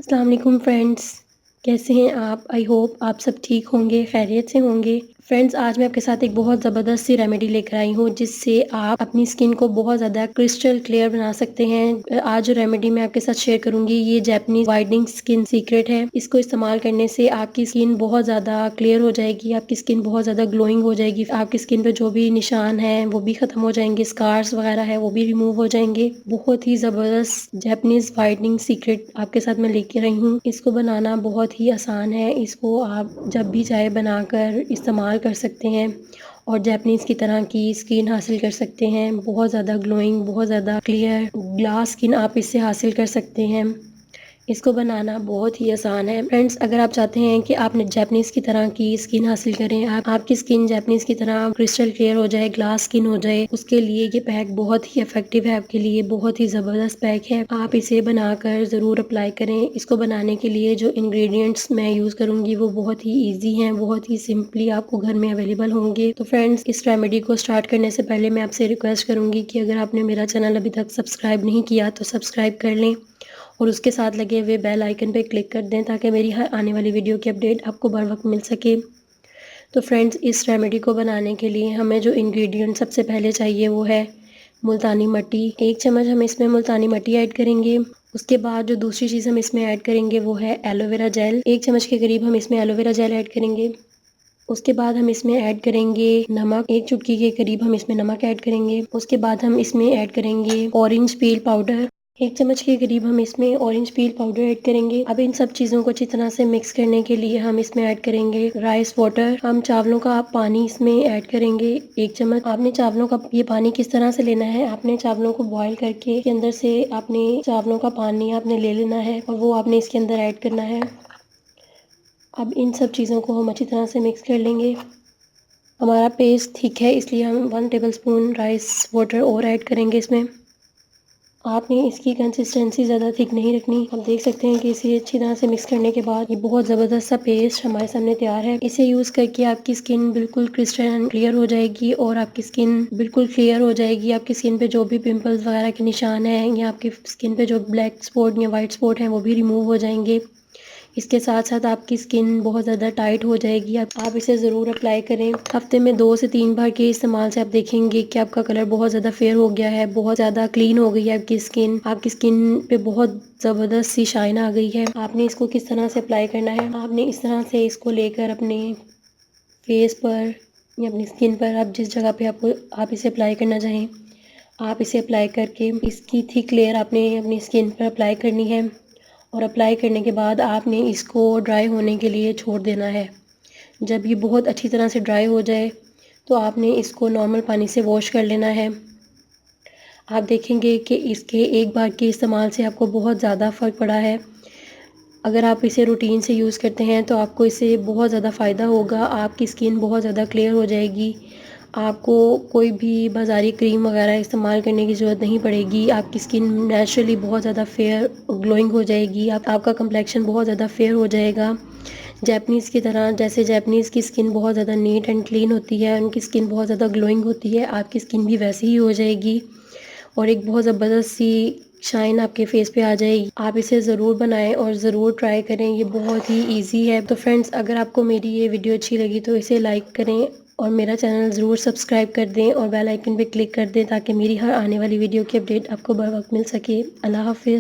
अस्सलाम वालेकुम फ्रेंड्स, कैसे हैं आप? आई होप आप सब ठीक होंगे, खैरियत से होंगे। फ्रेंड्स, आज मैं आपके साथ एक बहुत ज़बरदस्त सी रेमेडी लेकर आई हूँ जिससे आप अपनी स्किन को बहुत ज़्यादा क्रिस्टल क्लियर बना सकते हैं। आज जो रेमेडी मैं आपके साथ शेयर करूँगी ये जैपनीज़ वाइटनिंग स्किन सीक्रेट है। इसको इस्तेमाल करने से आपकी स्किन बहुत ज़्यादा क्लियर हो जाएगी, आपकी स्किन बहुत ज़्यादा ग्लोइंग हो जाएगी, आपकी स्किन पे जो भी निशान हैं वो भी ख़त्म हो जाएंगे, स्कार्स वगैरह है वो भी रिमूव हो जाएंगे। बहुत ही ज़बरदस्त जैपनीज़ वाइटनिंग सीक्रेट आपके साथ मैं लेकर आई हूँ। इसको बनाना बहुत ही आसान है, इसको आप जब भी चाहे बनाकर इस्तेमाल कर सकते हैं और जैपनीज़ की तरह की स्किन हासिल कर सकते हैं। बहुत ज़्यादा ग्लोइंग, बहुत ज़्यादा क्लियर ग्लास स्किन आप इससे हासिल कर सकते हैं। इसको बनाना बहुत ही आसान है। फ्रेंड्स, अगर आप चाहते हैं कि आप जैपनीज़ की तरह की स्किन हासिल करें, आपकी स्किन जैपनीज़ की तरह क्रिस्टल क्लियर हो जाए, ग्लास स्किन हो जाए, उसके लिए ये पैक बहुत ही इफेक्टिव है आपके लिए, बहुत ही ज़बरदस्त पैक है। आप इसे बनाकर ज़रूर अप्लाई करें। इसको बनाने के लिए जो इंग्रेडिएंट्स मैं यूज़ करूँगी वो बहुत ही ईजी हैं, बहुत ही सिंपली आपको घर में अवेलेबल होंगे। तो फ्रेंड्स, इस रेमेडी को स्टार्ट करने से पहले मैं आपसे रिक्वेस्ट करूँगी कि अगर आपने मेरा चैनल अभी तक सब्सक्राइब नहीं किया तो सब्सक्राइब कर लें और उसके साथ लगे हुए बेल आइकन पर क्लिक कर दें ताकि मेरी हर आने वाली वीडियो की अपडेट आपको बर वक्त मिल सके। तो फ्रेंड्स, इस रेमेडी को बनाने के लिए हमें जो इंग्रेडिएंट सबसे पहले चाहिए वो है मुल्तानी मट्टी। 1 चम्मच हम इसमें मुल्तानी मट्टी ऐड करेंगे। उसके बाद जो दूसरी चीज़ हम इसमें ऐड करेंगे वो है एलोवेरा जेल। 1 चम्मच के करीब हम इसमें एलोवेरा जेल ऐड करेंगे। उसके बाद हम इसमें ऐड करेंगे नमक, 1 चुटकी के करीब हम इसमें नमक ऐड करेंगे। उसके बाद हम इसमें ऐड करेंगे ऑरेंज पील पाउडर, 1 चम्मच के करीब हम इसमें ऑरेंज पील पाउडर ऐड करेंगे। अब इन सब चीज़ों को अच्छी तरह से मिक्स करने के लिए हम इसमें ऐड करेंगे राइस वाटर। हम चावलों का पानी इसमें ऐड करेंगे 1 चम्मच। आपने चावलों का ये पानी किस तरह से लेना है, आपने चावलों को बॉईल करके के अंदर से आपने चावलों का पानी आपने ले लेना है और वो आपने इसके अंदर ऐड करना है। अब इन सब चीज़ों को हम अच्छी तरह से मिक्स कर लेंगे। हमारा पेस्ट थिक है इसलिए हम 1 टेबलस्पून राइस वाटर और ऐड करेंगे इसमें। आपने इसकी कंसिस्टेंसी ज़्यादा थिक नहीं रखनी। आप देख सकते हैं कि इसे अच्छी तरह से मिक्स करने के बाद ये बहुत ज़बरदस्त सा पेस्ट हमारे सामने तैयार है। इसे यूज़ करके आपकी स्किन बिल्कुल क्रिस्टल क्लियर हो जाएगी और आपकी स्किन बिल्कुल क्लियर हो जाएगी। आपकी स्किन पे जो भी पिंपल्स वगैरह के निशान हैं या आपकी स्किन पे जो ब्लैक स्पॉट या वाइट स्पॉट हैं वो भी रिमूव हो जाएंगे। इसके साथ साथ आपकी स्किन बहुत ज़्यादा टाइट हो जाएगी। आप इसे ज़रूर अप्लाई करें। हफ्ते में 2 से 3 बार के इस्तेमाल से आप देखेंगे कि आपका कलर बहुत ज़्यादा फेयर हो गया है, बहुत ज़्यादा क्लीन हो गई है आपकी स्किन। आपकी स्किन पे बहुत ज़बरदस्त सी शाइन आ गई है। आपने इसको किस तरह से अप्लाई करना है, आपने इस तरह से इसको लेकर अपने फेस पर या अपनी स्किन पर, आप जिस जगह पे आप इसे अप्लाई करना चाहें, आप इसे अप्लाई करके इसकी थिक लेयर आपने अपनी स्किन पर अप्लाई करनी है और अप्लाई करने के बाद आपने इसको ड्राई होने के लिए छोड़ देना है। जब ये बहुत अच्छी तरह से ड्राई हो जाए तो आपने इसको नॉर्मल पानी से वॉश कर लेना है। आप देखेंगे कि इसके एक बार के इस्तेमाल से आपको बहुत ज़्यादा फ़र्क पड़ा है। अगर आप इसे रूटीन से यूज़ करते हैं तो आपको इससे बहुत ज़्यादा फ़ायदा होगा। आपकी स्किन बहुत ज़्यादा क्लियर हो जाएगी। आपको कोई भी बाज़ारी क्रीम वगैरह इस्तेमाल करने की ज़रूरत नहीं पड़ेगी। आपकी स्किन नेचुरली बहुत ज़्यादा फेयर ग्लोइंग हो जाएगी। आपका कंप्लेक्शन बहुत ज़्यादा फेयर हो जाएगा जैपनीज़ की तरह। जैसे जैपनीज़ की स्किन बहुत ज़्यादा नीट एंड क्लीन होती है, उनकी स्किन बहुत ज़्यादा ग्लोइंग होती है, आपकी स्किन भी वैसी ही हो जाएगी और एक बहुत ज़बरदस्त सी शाइन आपके फेस पे आ जाएगी। आप इसे ज़रूर बनाएं और ज़रूर ट्राई करें, ये बहुत ही इजी है। तो फ्रेंड्स, अगर आपको मेरी ये वीडियो अच्छी लगी तो इसे लाइक करें और मेरा चैनल ज़रूर सब्सक्राइब कर दें और बेल आइकन पे क्लिक कर दें ताकि मेरी हर आने वाली वीडियो की अपडेट आपको बर वक्त मिल सके। अल्लाह हाफिज़।